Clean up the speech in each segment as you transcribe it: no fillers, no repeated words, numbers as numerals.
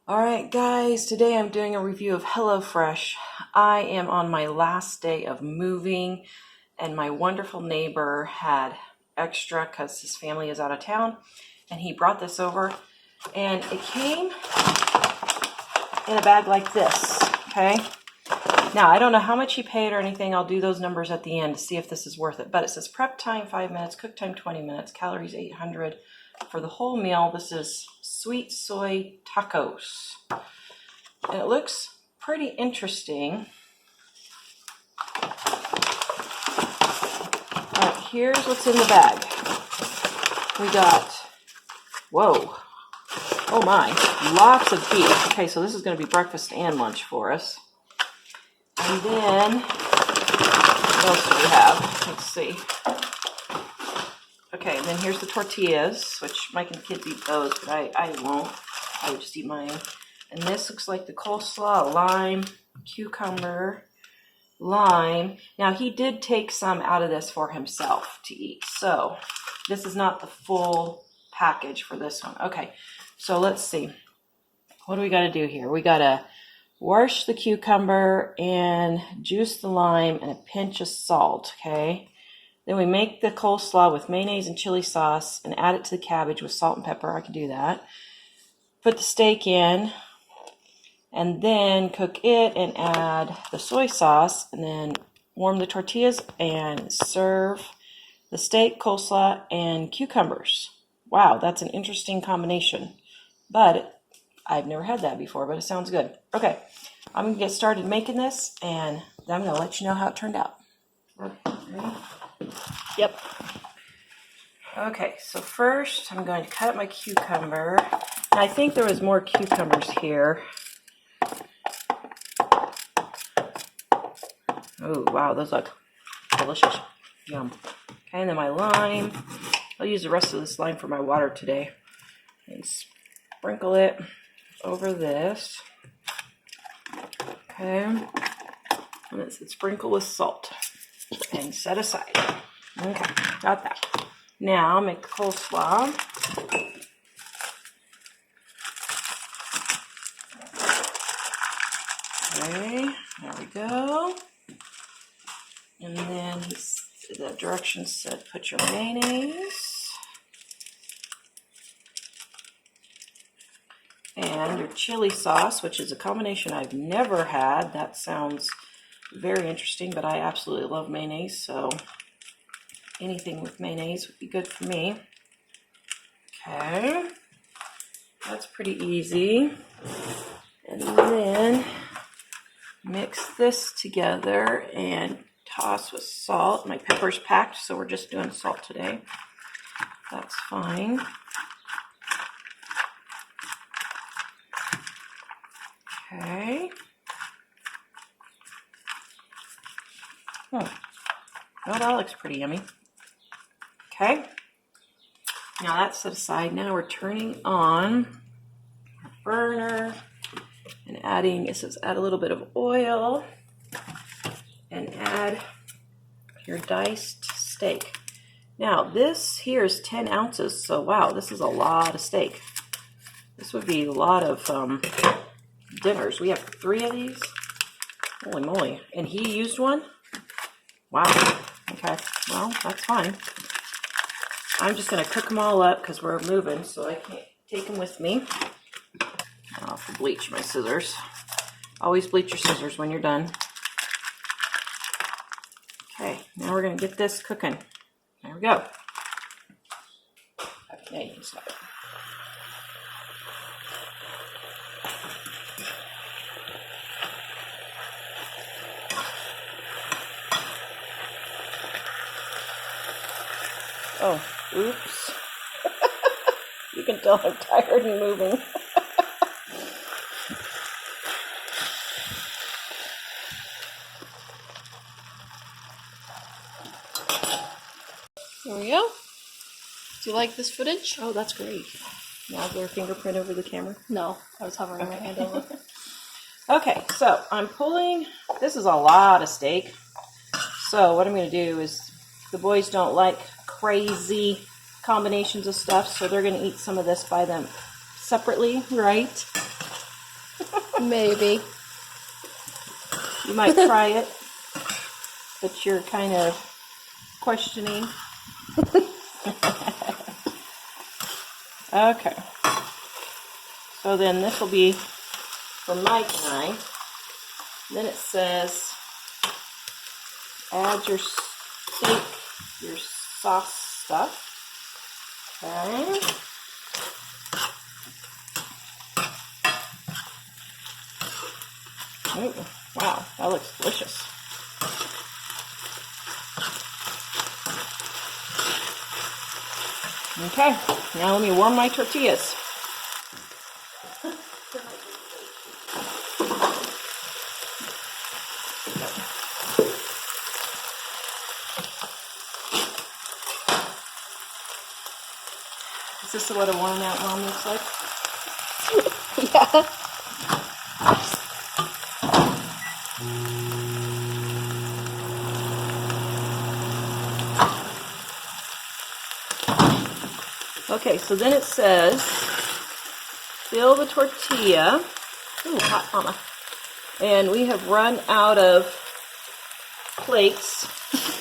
Alright guys, today I'm doing a review of HelloFresh. I am on my last day of moving and my wonderful neighbor had extra because his family is out of town and he brought this over and it came in a bag like this, okay? Now I don't know how much he paid or anything. I'll do those numbers at the end to see if this is worth it, but it says prep time 5 minutes, cook time 20 minutes, calories 800. For the whole meal, this is sweet soy tacos. And it looks pretty interesting. All right, here's what's in the bag. We got, whoa, oh my, lots of beef. Okay, so this is going to be breakfast and lunch for us. And then, what else do we have? Let's see. Okay, and then here's the tortillas, which Mike and the kids eat those, but I won't. I would just eat mine. And this looks like the coleslaw, lime, cucumber, lime. Now, he did take some out of this for himself to eat, so this is not the full package for this one. Okay, so let's see. What do we got to do here? We got to wash the cucumber and juice the lime and a pinch of salt, okay? Then we make the coleslaw with mayonnaise and chili sauce and add it to the cabbage with salt and pepper. I can do that. Put the steak in and then cook it and add the soy sauce and then warm the tortillas and serve the steak, coleslaw, and cucumbers. Wow, that's an interesting combination. But I've never had that before, but it sounds good. Okay, I'm going to get started making this and then I'm going to let you know how it turned out. Ready? Yep. Okay, so first I'm going to cut up my cucumber. And I think there was more cucumbers here. Oh, wow, those look delicious. Yum. Okay, and then my lime. I'll use the rest of this lime for my water today. And sprinkle it over this. Okay. And it's sprinkle with salt. And set aside. Okay, got that. Now make the coleslaw. Okay, there we go. And then the directions said put your mayonnaise and your chili sauce, which is a combination I've never had. That sounds very interesting, but I absolutely love mayonnaise, so anything with mayonnaise would be good for me. Okay, that's pretty easy. And then mix this together and toss with salt. My pepper's packed, so we're just doing salt today. That's fine. Okay. Oh, that looks pretty yummy. Okay, now that's set aside. Now we're turning on our burner and adding, it says add a little bit of oil and add your diced steak. Now this here is 10 ounces, so wow, this is a lot of steak. This would be a lot of dinners. We have 3 of these. Holy moly. And he used one? Wow. Okay, well, that's fine. I'm just going to cook them all up because we're moving, so I can't take them with me. I'll have to bleach my scissors. Always bleach your scissors when you're done. Okay, now we're going to get this cooking. There we go. Okay, you can stop it. Oh, oops. You can tell I'm tired and moving. There we go. Do you like this footage? Oh, that's great. Now is there a fingerprint over the camera? No, I was hovering my hand over. Okay, so I'm pulling, this is a lot of steak. So what I'm going to do is, the boys don't like crazy combinations of stuff, so they're going to eat some of this by them separately, right? Maybe. You might try it, but you're kind of questioning. Okay. So then this will be for Mike and I. Then it says, add your steak, your sauce stuff. Okay. Ooh, wow, that looks delicious. Okay, now let me warm my tortillas. Is this what a warm out mom looks like? Yeah. Okay, so then it says, fill the tortilla. Ooh, hot mama. And we have run out of plates,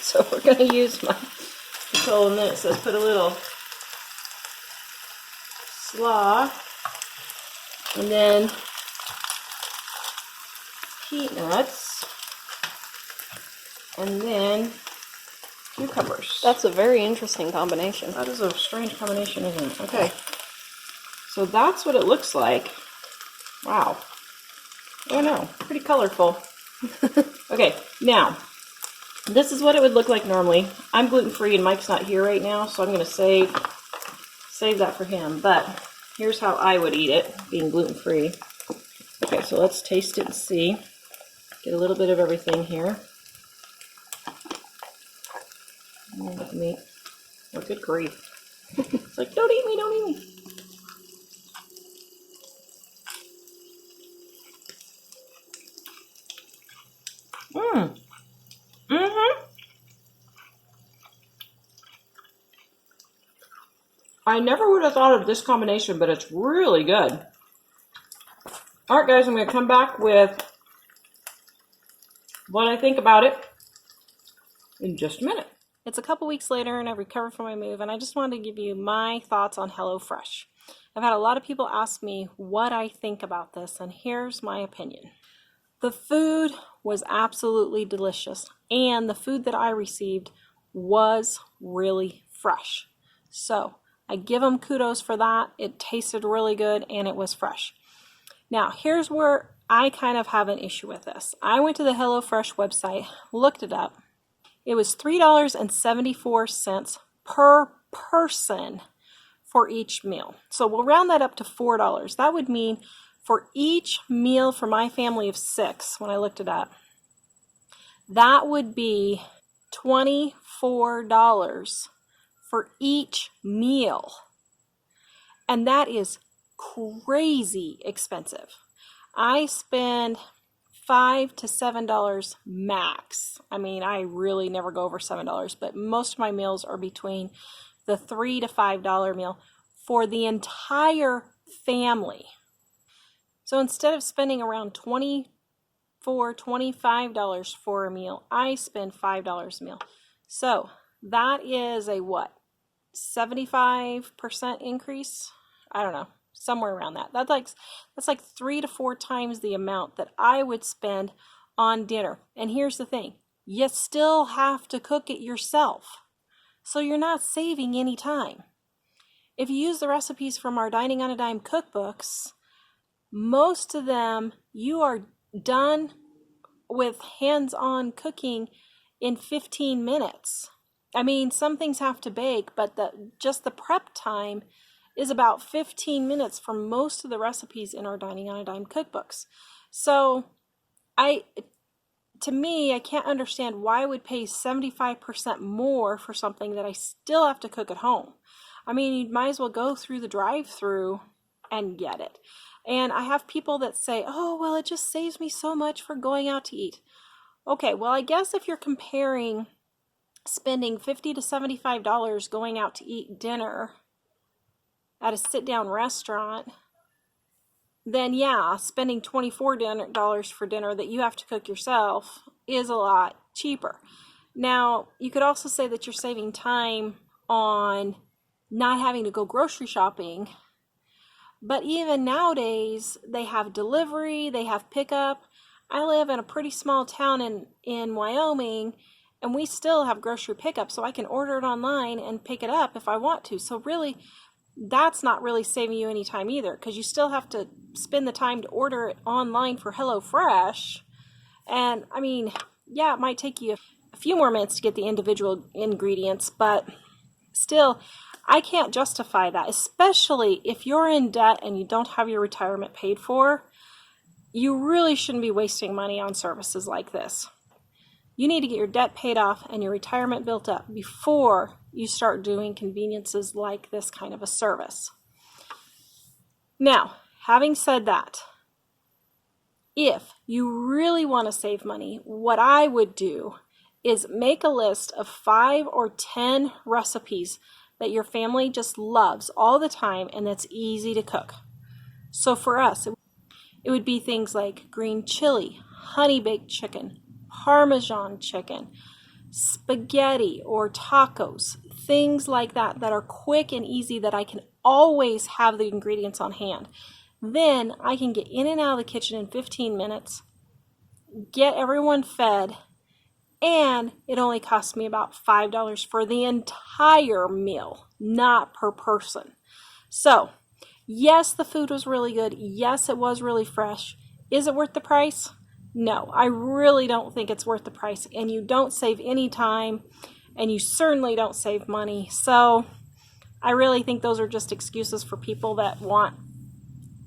so we're going to use my control. And then it says, put a little slaw, and then peanuts, and then cucumbers. That's a very interesting combination. That is a strange combination, isn't it? Okay. So that's what it looks like. Wow. Oh no, pretty colorful. Okay, now, this is what it would look like normally. I'm gluten-free and Mike's not here right now, so I'm going to save that for him. But here's how I would eat it, being gluten-free. Okay, so let's taste it and see. Get a little bit of everything here. Look at me. Oh, good grief. It's like, don't eat me, don't eat me. I never would have thought of this combination, but it's really good. Alright guys, I'm going to come back with what I think about it in just a minute. It's a couple weeks later and I've recovered from my move, and I just wanted to give you my thoughts on HelloFresh. I've had a lot of people ask me what I think about this, and here's my opinion. The food was absolutely delicious, and the food that I received was really fresh. So I give them kudos for that. It tasted really good and it was fresh. Now, here's where I kind of have an issue with this. I went to the HelloFresh website, looked it up. It was $3.74 per person for each meal. So we'll round that up to $4. That would mean for each meal for my family of 6, when I looked it up, that would be $24 for each meal. And that is crazy expensive. I spend $5 to $7 max. I mean, I really never go over $7, but most of my meals are between the $3 to $5 meal for the entire family. So instead of spending around $24, $25 for a meal, I spend $5 a meal. So that is a what? 75% increase? I don't know. Somewhere around that. That's like 3 to 4 times the amount that I would spend on dinner. And here's the thing. You still have to cook it yourself. So you're not saving any time. If you use the recipes from our Dining on a Dime cookbooks, most of them you are done with hands-on cooking in 15 minutes. I mean, some things have to bake, but just the prep time is about 15 minutes for most of the recipes in our Dining on a Dime cookbooks. So to me, I can't understand why I would pay 75% more for something that I still have to cook at home. I mean, you might as well go through the drive-thru and get it. And I have people that say, oh, well, it just saves me so much for going out to eat. Okay, well, I guess if you're comparing spending $50 to $75 going out to eat dinner at a sit-down restaurant then yeah, spending $24 for dinner that you have to cook yourself is a lot cheaper. Now, you could also say that you're saving time on not having to go grocery shopping. But even nowadays, they have delivery, they have pickup. I live in a pretty small town in Wyoming, and we still have grocery pickup, so I can order it online and pick it up if I want to. So really, that's not really saving you any time either, because you still have to spend the time to order it online for HelloFresh. And I mean, yeah, it might take you a few more minutes to get the individual ingredients, but still, I can't justify that, especially if you're in debt and you don't have your retirement paid for. You really shouldn't be wasting money on services like this. You need to get your debt paid off and your retirement built up before you start doing conveniences like this kind of a service. Now, having said that, if you really want to save money, what I would do is make a list of 5 or 10 recipes that your family just loves all the time and that's easy to cook. So for us, it would be things like green chili, honey baked chicken, Parmesan chicken, spaghetti or tacos, things like that that are quick and easy that I can always have the ingredients on hand. Then I can get in and out of the kitchen in 15 minutes, get everyone fed, and it only cost me about $5 for the entire meal, not per person. So, yes, the food was really good. Yes, it was really fresh. Is it worth the price? No, I really don't think it's worth the price. And you don't save any time, and you certainly don't save money. So, I really think those are just excuses for people that want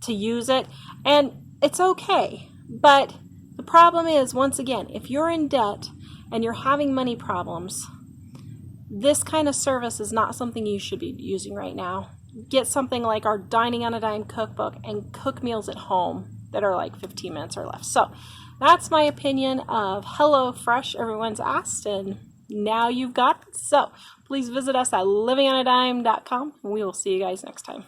to use it. And it's okay. But the problem is, once again, if you're in debt and you're having money problems, this kind of service is not something you should be using right now. Get something like our Dining on a Dime cookbook and cook meals at home that are like 15 minutes or less. So that's my opinion of HelloFresh. Everyone's asked, and now you've got it. So please visit us at livingonadime.com. We will see you guys next time.